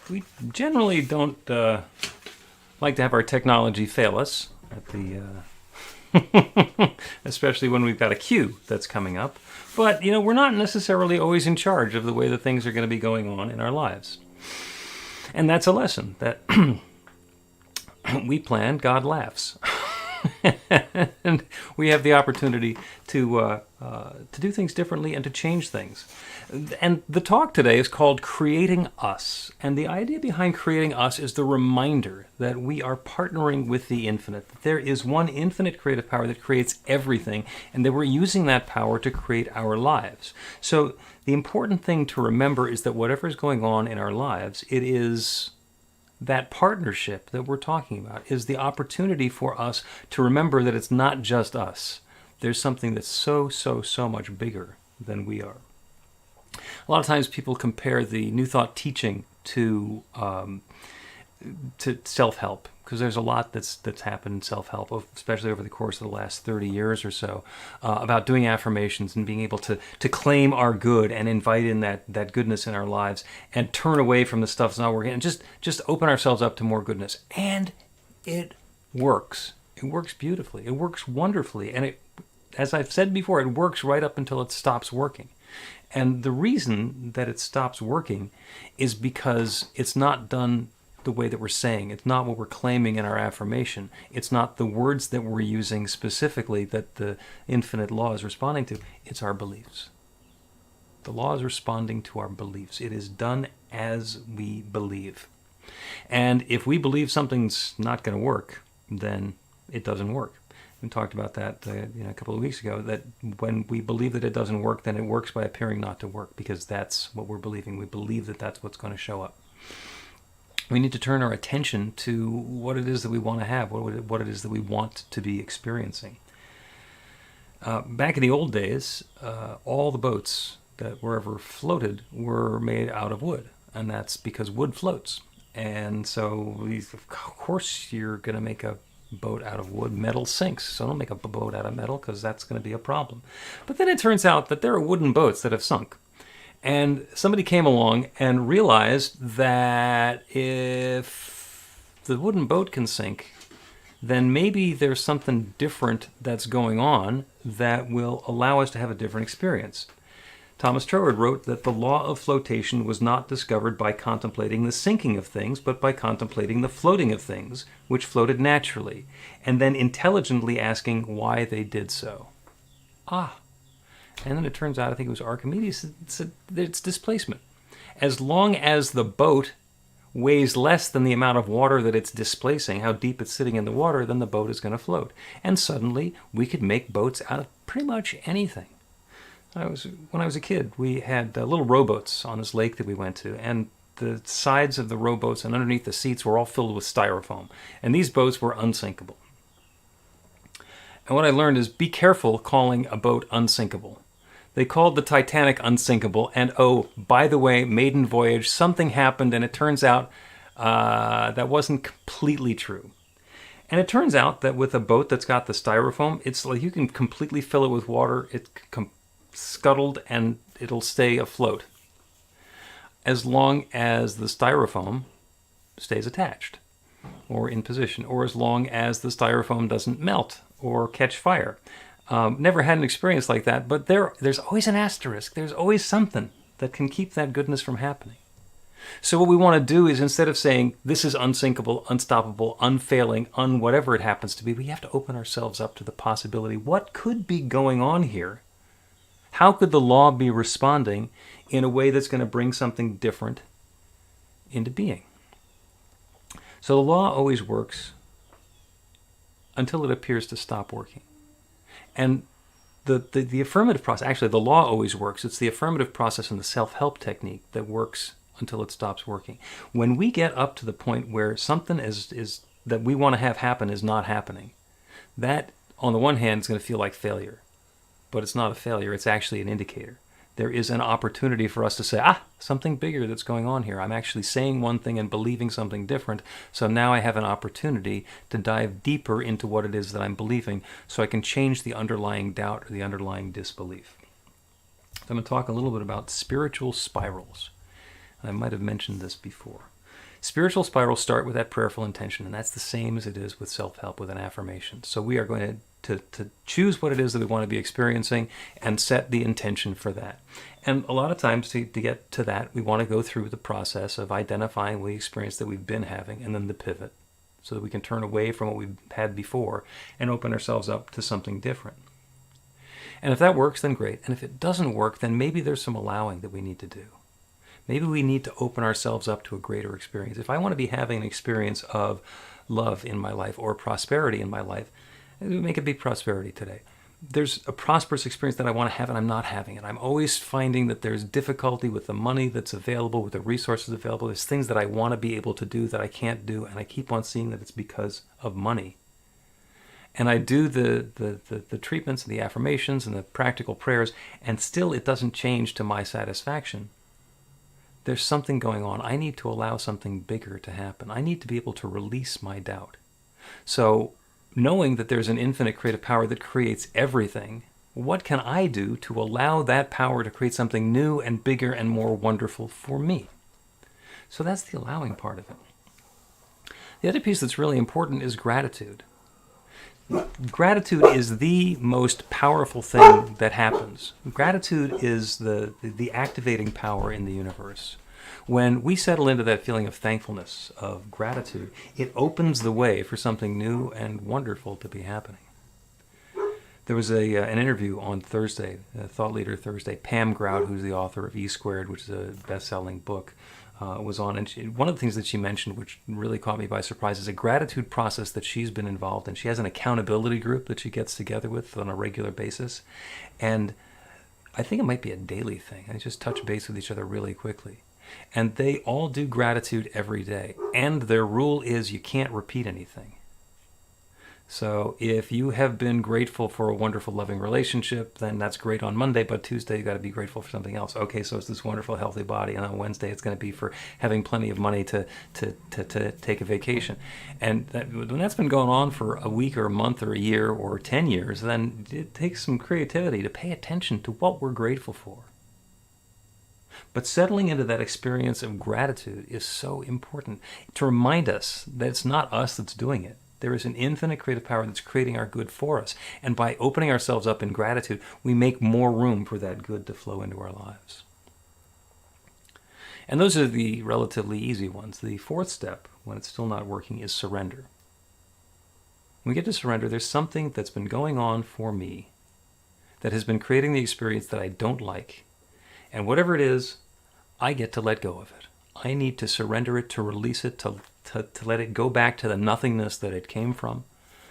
we generally don't like to have our technology fail us at the, especially when we've got a queue that's coming up. But, we're not necessarily always in charge of the way that things are going to be going on in our lives. And that's a lesson that we plan, God laughs. And we have the opportunity to do things differently and to change things. And the talk today is called Creating Us. And the idea behind Creating Us is the reminder that we are partnering with the infinite. That there is one infinite creative power that creates everything, and that we're using that power to create our lives. So the important thing to remember is that whatever is going on in our lives, it is that partnership that we're talking about, is the opportunity for us to remember that it's not just us. There's something that's so much bigger than we are. A lot of times people compare the New Thought teaching to self-help, because there's a lot that's happened in self-help, especially over the course of the last 30 years or so, about doing affirmations and being able to claim our good and invite in that goodness in our lives and turn away from the stuff that's not working and just open ourselves up to more goodness. And it works. It works beautifully. It works wonderfully. And it, as I've said before, it works right up until it stops working. And the reason that it stops working is because it's not done the way that we're saying. It's not what we're claiming in our affirmation. It's not the words that we're using specifically that the infinite law is responding to. It's our beliefs. The law is responding to our beliefs. It is done as we believe. And if we believe something's not going to work, then it doesn't work. We talked about that a couple of weeks ago, that when we believe that it doesn't work, then it works by appearing not to work, because that's what we're believing. We believe that that's what's going to show up. We need to turn our attention to what it is that we want to have, what it is that we want to be experiencing. Back in the old days, all the boats that were ever floated were made out of wood, and that's because wood floats. And so, of course, you're going to make a boat out of wood. Metal sinks, so don't make a boat out of metal, because that's going to be a problem. But then it turns out that there are wooden boats that have sunk. And somebody came along and realized that if the wooden boat can sink, then maybe there's something different that's going on that will allow us to have a different experience. Thomas Troward wrote that the law of flotation was not discovered by contemplating the sinking of things, but by contemplating the floating of things, which floated naturally, and then intelligently asking why they did so. And then it turns out, I think it was Archimedes, it's displacement. As long as the boat weighs less than the amount of water that it's displacing, how deep it's sitting in the water, then the boat is going to float. And suddenly, we could make boats out of pretty much anything. When I was a kid, we had little rowboats on this lake that we went to, and the sides of the rowboats and underneath the seats were all filled with styrofoam. And these boats were unsinkable. And what I learned is, be careful calling a boat unsinkable. They called the Titanic unsinkable, and oh, by the way, maiden voyage, something happened, and it turns out that wasn't completely true. And it turns out that with a boat that's got the styrofoam, it's like you can completely fill it with water, it's scuttled, and it'll stay afloat, as long as the styrofoam stays attached or in position, or as long as the styrofoam doesn't melt or catch fire. Never had an experience like that, but there's always an asterisk. There's always something that can keep that goodness from happening. So what we want to do is, instead of saying this is unsinkable, unstoppable, unfailing, whatever it happens to be, we have to open ourselves up to the possibility, what could be going on here? How could the law be responding in a way that's going to bring something different into being? So the law always works until it appears to stop working. And the affirmative process, actually the law always works. It's the affirmative process and the self-help technique that works until it stops working. When we get up to the point where something is that we want to have happen is not happening, that on the one hand is going to feel like failure. But it's not a failure, it's actually an indicator. There is an opportunity for us to say, something bigger that's going on here. I'm actually saying one thing and believing something different, so now I have an opportunity to dive deeper into what it is that I'm believing, so I can change the underlying doubt or the underlying disbelief. So I'm going to talk a little bit about spiritual spirals. I might have mentioned this before. Spiritual spirals start with that prayerful intention, and that's the same as it is with self-help, with an affirmation. So we are going to choose what it is that we want to be experiencing and set the intention for that. And a lot of times to get to that, we want to go through the process of identifying the experience that we've been having and then the pivot, so that we can turn away from what we've had before and open ourselves up to something different. And if that works, then great. And if it doesn't work, then maybe there's some allowing that we need to do. Maybe we need to open ourselves up to a greater experience. If I want to be having an experience of love in my life or prosperity in my life, make it be prosperity today. There's a prosperous experience that I want to have and I'm not having it. I'm always finding that there's difficulty with the money that's available, with the resources available. There's things that I want to be able to do that I can't do, and I keep on seeing that it's because of money. And I do the treatments and the affirmations and the practical prayers, and still it doesn't change to my satisfaction. There's something going on. I need to allow something bigger to happen. I need to be able to release my doubt. So, knowing that there's an infinite creative power that creates everything, what can I do to allow that power to create something new and bigger and more wonderful for me? So that's the allowing part of it. The other piece that's really important is gratitude. Gratitude is the most powerful thing that happens. Gratitude is the activating power in the universe. When we settle into that feeling of thankfulness, of gratitude, it opens the way for something new and wonderful to be happening. There was an interview on Thursday, Thought Leader Thursday. Pam Grout, who's the author of E Squared, which is a best-selling book, was on. And one of the things that she mentioned, which really caught me by surprise, is a gratitude process that she's been involved in. She has an accountability group that she gets together with on a regular basis. And I think it might be a daily thing. I just touch base with each other really quickly. And they all do gratitude every day. And their rule is you can't repeat anything. So if you have been grateful for a wonderful, loving relationship, then that's great on Monday, but Tuesday you got to be grateful for something else. Okay, so it's this wonderful, healthy body, and on Wednesday it's going to be for having plenty of money to take a vacation. And when that's been going on for a week or a month or a year or 10 years, then it takes some creativity to pay attention to what we're grateful for. But settling into that experience of gratitude is so important to remind us that it's not us that's doing it. There is an infinite creative power that's creating our good for us. And by opening ourselves up in gratitude, we make more room for that good to flow into our lives. And those are the relatively easy ones. The fourth step, when it's still not working, is surrender. When we get to surrender, there's something that's been going on for me that has been creating the experience that I don't like. And whatever it is, I get to let go of it. I need to surrender it, to release it, to let it go back to the nothingness that it came from,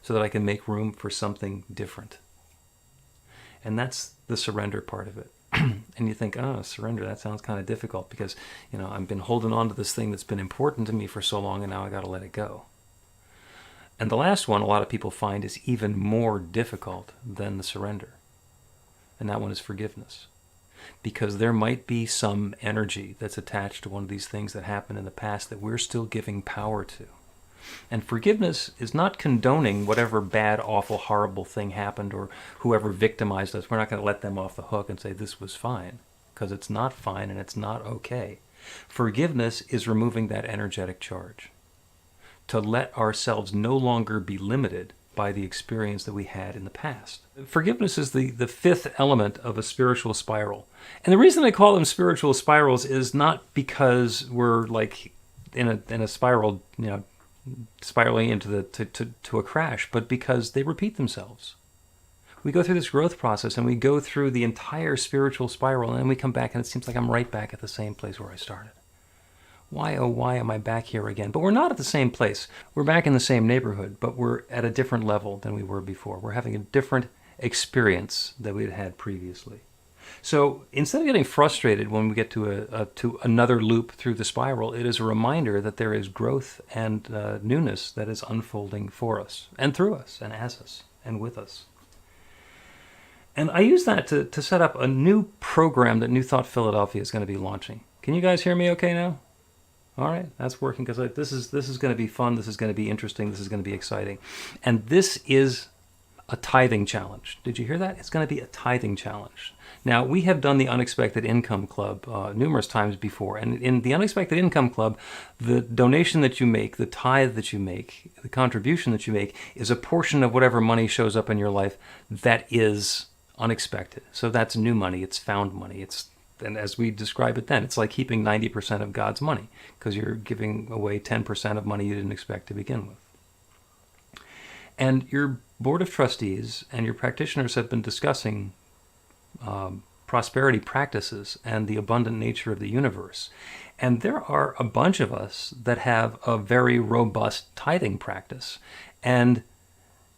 so that I can make room for something different. And that's the surrender part of it. And you think, oh, surrender, that sounds kind of difficult because, I've been holding on to this thing that's been important to me for so long, and now I got to let it go. And the last one a lot of people find is even more difficult than the surrender. And that one is forgiveness. Because there might be some energy that's attached to one of these things that happened in the past that we're still giving power to. And forgiveness is not condoning whatever bad, awful, horrible thing happened or whoever victimized us. We're not going to let them off the hook and say this was fine, because it's not fine and it's not okay. Forgiveness is removing that energetic charge, to let ourselves no longer be limited by the experience that we had in the past. Forgiveness is the fifth element of a spiritual spiral. And the reason I call them spiritual spirals is not because we're like in a spiral, spiraling into to a crash, but because they repeat themselves. We go through this growth process and we go through the entire spiritual spiral, and then we come back and it seems like I'm right back at the same place where I started. Why, oh, why am I back here again? But we're not at the same place. We're back in the same neighborhood, but we're at a different level than we were before. We're having a different experience than we'd had previously. So instead of getting frustrated when we get to another loop through the spiral, it is a reminder that there is growth and newness that is unfolding for us and through us and as us and with us. And I use that to set up a new program that New Thought Philadelphia is going to be launching. Can you guys hear me okay now? All right, that's working, because this is going to be fun, this is going to be interesting, this is going to be exciting. And this is a tithing challenge. Did you hear that? It's going to be a tithing challenge. Now, we have done the Unexpected Income Club numerous times before, and in the Unexpected Income Club, the donation that you make, the tithe that you make, the contribution that you make, is a portion of whatever money shows up in your life that is unexpected. So that's new money, it's found money, and as we describe it then, it's like keeping 90% of God's money, because you're giving away 10% of money you didn't expect to begin with. And your board of trustees and your practitioners have been discussing prosperity practices and the abundant nature of the universe. And there are a bunch of us that have a very robust tithing practice. And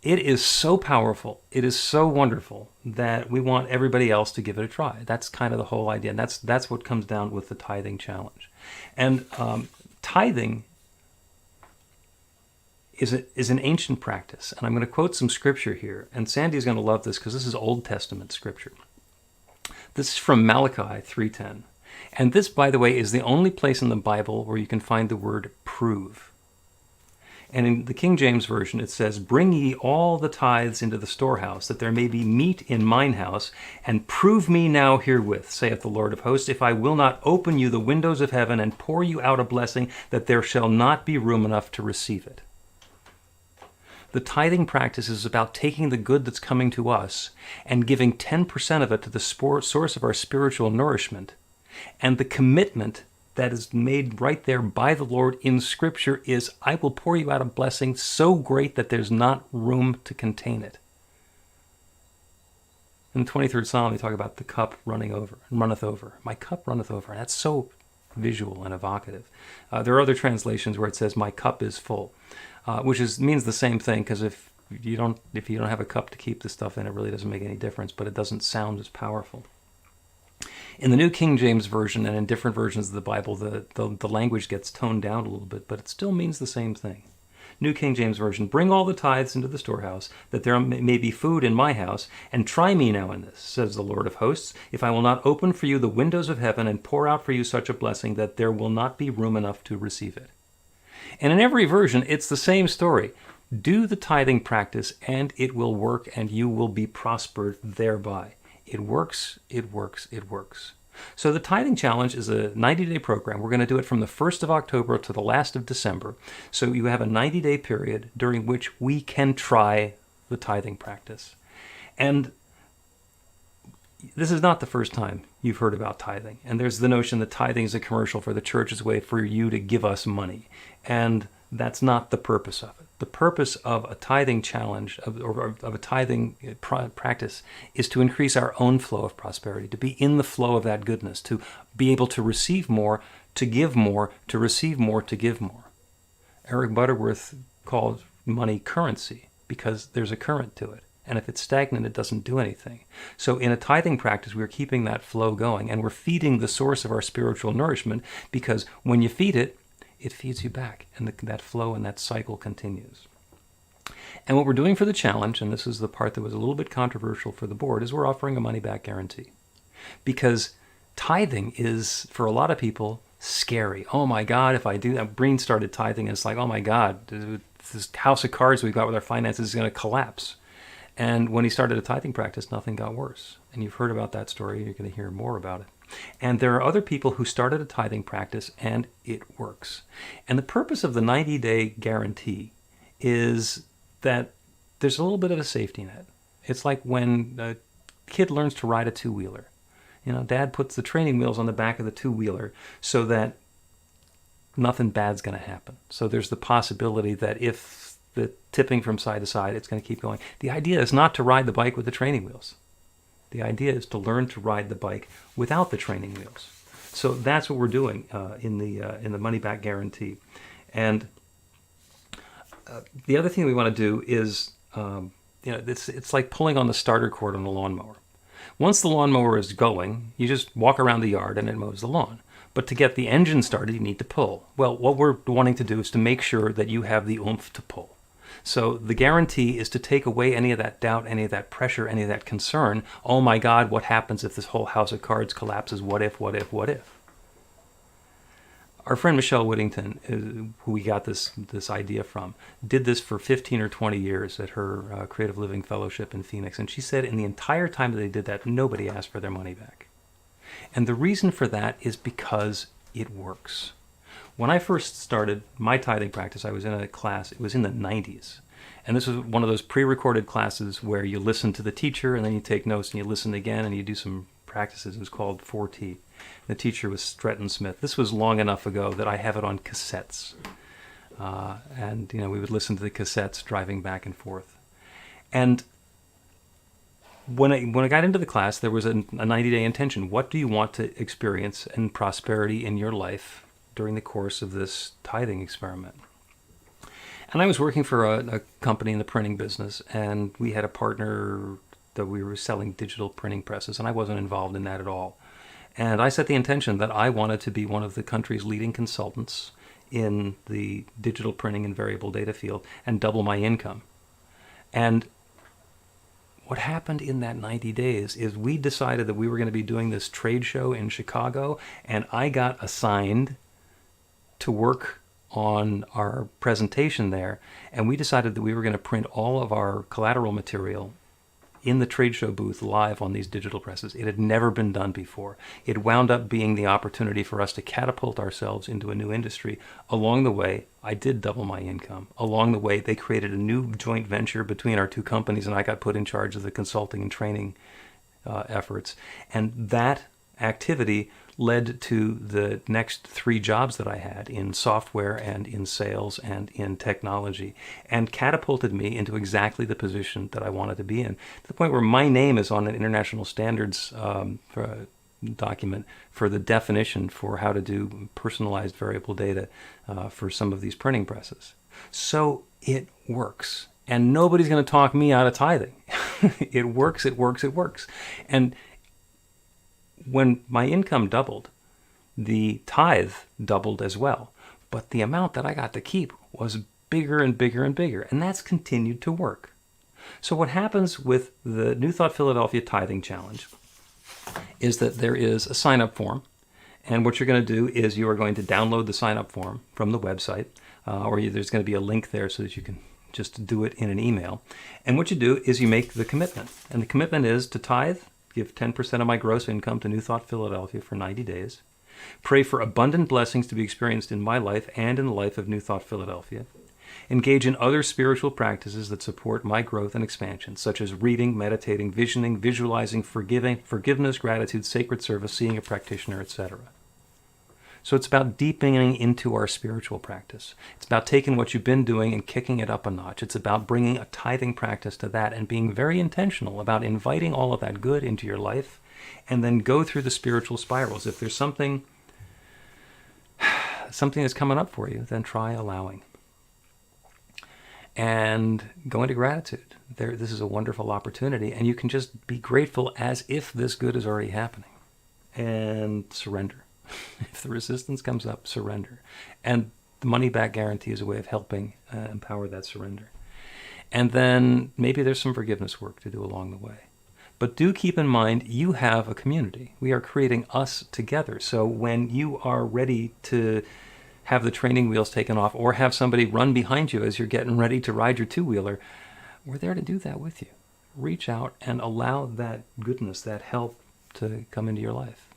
it is so powerful, it is so wonderful, that we want everybody else to give it a try. That's kind of the whole idea. And that's what comes down with the tithing challenge. And tithing is an ancient practice. And I'm going to quote some scripture here. And Sandy's going to love this because this is Old Testament scripture. This is from Malachi 3:10. And this, by the way, is the only place in the Bible where you can find the word prove. And in the King James Version, it says, "Bring ye all the tithes into the storehouse, that there may be meat in mine house, and prove me now herewith, saith the Lord of hosts, if I will not open you the windows of heaven and pour you out a blessing, that there shall not be room enough to receive it." The tithing practice is about taking the good that's coming to us and giving 10% of it to the source of our spiritual nourishment. And the commitment that is made right there by the Lord in Scripture is, I will pour you out a blessing so great that there's not room to contain it. In the 23rd Psalm, we talk about the cup running over and runneth over. My cup runneth over. And that's so visual and evocative. There are other translations where it says, my cup is full. Which means the same thing, because if you don't have a cup to keep the stuff in, it really doesn't make any difference, but it doesn't sound as powerful. In the New King James Version and in different versions of the Bible, the language gets toned down a little bit, but it still means the same thing. New King James Version, "Bring all the tithes into the storehouse, that there may be food in my house, and try me now in this, says the Lord of hosts, if I will not open for you the windows of heaven and pour out for you such a blessing that there will not be room enough to receive it." And in every version, it's the same story. Do the tithing practice, and it will work, and you will be prospered thereby. It works, it works, it works. So the tithing challenge is a 90-day program. We're going to do it from the 1st of October to the last of December. So you have a 90-day period during which we can try the tithing practice. And this is not the first time you've heard about tithing. And there's the notion that tithing is a commercial for the church's way for you to give us money. And that's not the purpose of it. The purpose of a tithing challenge, of a tithing practice, is to increase our own flow of prosperity, to be in the flow of that goodness, to be able to receive more, to give more, to receive more, to give more. Eric Butterworth called money currency because there's a current to it. And if it's stagnant, it doesn't do anything. So in a tithing practice, we're keeping that flow going, and we're feeding the source of our spiritual nourishment, because when you feed it, it feeds you back, and that flow and that cycle continues. And what we're doing for the challenge, and this is the part that was a little bit controversial for the board, is we're offering a money-back guarantee. Because tithing is, for a lot of people, scary. Oh my God, if I do that. Breen started tithing, and it's like, oh my God, this house of cards we've got with our finances is going to collapse. And when he started a tithing practice, nothing got worse. And you've heard about that story. You're going to hear more about it. And there are other people who started a tithing practice, and it works. And the purpose of the 90-day guarantee is that there's a little bit of a safety net. It's like when a kid learns to ride a two-wheeler. You know, Dad puts the training wheels on the back of the two-wheeler so that nothing bad's going to happen. So there's the possibility that if the tipping from side to side, it's going to keep going. The idea is not to ride the bike with the training wheels. The idea is to learn to ride the bike without the training wheels. So that's what we're doing in the money back guarantee. And the other thing we want to do is, it's like pulling on the starter cord on a lawnmower. Once the lawnmower is going, you just walk around the yard and it mows the lawn. But to get the engine started, you need to pull. Well, what we're wanting to do is to make sure that you have the oomph to pull. So the guarantee is to take away any of that doubt, any of that pressure, any of that concern. Oh my God, what happens if this whole house of cards collapses? What if, what if, what if? Our friend Michelle Whittington, who we got this idea from, did this for 15 or 20 years at her Creative Living Fellowship in Phoenix. And she said in the entire time that they did that, nobody asked for their money back. And the reason for that is because it works. When I first started my tithing practice, I was in a class, it was in the 90s. And this was one of those pre-recorded classes where you listen to the teacher and then you take notes and you listen again and you do some practices. It was called 4T. The teacher was Stretton Smith. This was long enough ago that I have it on cassettes. And we would listen to the cassettes driving back and forth. And when I got into the class, there was a 90-day intention. What do you want to experience in prosperity in your life during the course of this tithing experiment? And I was working for a company in the printing business, and we had a partner that we were selling digital printing presses, and I wasn't involved in that at all. And I set the intention that I wanted to be one of the country's leading consultants in the digital printing and variable data field and double my income. And what happened in that 90 days is we decided that we were going to be doing this trade show in Chicago, and I got assigned to work on our presentation there, and we decided that we were going to print all of our collateral material in the trade show booth live on these digital presses. It had never been done before. It wound up being the opportunity for us to catapult ourselves into a new industry. Along the way, I did double my income. Along the way, they created a new joint venture between our two companies, and I got put in charge of the consulting and training efforts. And that activity led to the next 3 jobs that I had in software and in sales and in technology, and catapulted me into exactly the position that I wanted to be in, to the point where my name is on an international standards document for the definition for how to do personalized variable data for some of these printing presses. So it works. And nobody's going to talk me out of tithing. It works, it works, it works. And when my income doubled, the tithe doubled as well. But the amount that I got to keep was bigger and bigger and bigger. And that's continued to work. So what happens with the New Thought Philadelphia Tithing Challenge is that there is a sign-up form. And what you're going to do is you are going to download the sign-up form from the website, there's going to be a link there so that you can just do it in an email. And what you do is you make the commitment. And the commitment is to tithe, give 10% of my gross income to New Thought Philadelphia for 90 days. Pray for abundant blessings to be experienced in my life and in the life of New Thought Philadelphia. Engage in other spiritual practices that support my growth and expansion, such as reading, meditating, visioning, visualizing, forgiveness, gratitude, sacred service, seeing a practitioner, etc. So it's about deepening into our spiritual practice. It's about taking what you've been doing and kicking it up a notch. It's about bringing a tithing practice to that and being very intentional about inviting all of that good into your life, and then go through the spiritual spirals. If there's something that's coming up for you, then try allowing. And go into gratitude. This is a wonderful opportunity, and you can just be grateful as if this good is already happening. And surrender. If the resistance comes up, surrender. And the money back guarantee is a way of helping empower that surrender. And then maybe there's some forgiveness work to do along the way. But do keep in mind, you have a community. We are creating us together. So when you are ready to have the training wheels taken off or have somebody run behind you as you're getting ready to ride your two-wheeler, we're there to do that with you. Reach out and allow that goodness, that help to come into your life.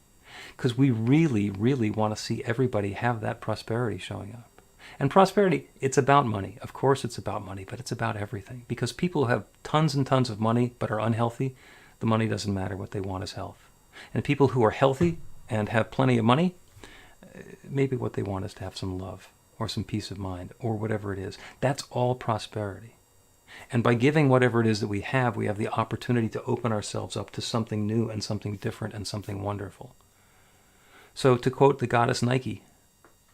Because we really, really want to see everybody have that prosperity showing up. And prosperity, it's about money. Of course it's about money, but it's about everything. Because people who have tons and tons of money but are unhealthy, the money doesn't matter. What they want is health. And people who are healthy and have plenty of money, maybe what they want is to have some love or some peace of mind or whatever it is. That's all prosperity. And by giving whatever it is that we have the opportunity to open ourselves up to something new and something different and something wonderful. So to quote the goddess Nike,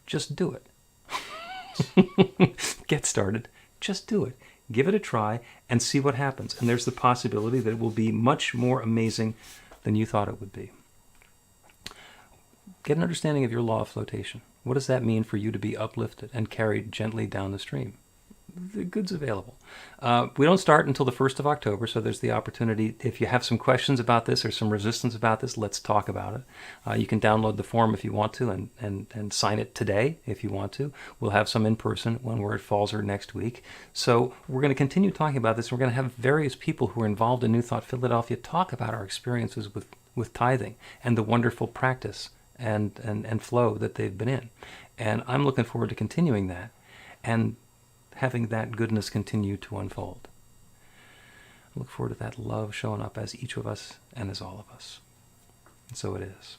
just do it. Get started. Just do it. Give it a try and see what happens. And there's the possibility that it will be much more amazing than you thought it would be. Get an understanding of your law of flotation. What does that mean for you to be uplifted and carried gently down the stream? the good's available. We don't start until the 1st of October, so there's the opportunity. If you have some questions about this or some resistance about this, let's talk about it. You can download the form if you want to and sign it today if you want to. We'll have some in person when we're at Falzer next week. So we're going to continue talking about this. We're going to have various people who are involved in New Thought Philadelphia talk about our experiences with tithing and the wonderful practice and flow that they've been in. And I'm looking forward to continuing that and having that goodness continue to unfold. I look forward to that love showing up as each of us and as all of us. And so it is.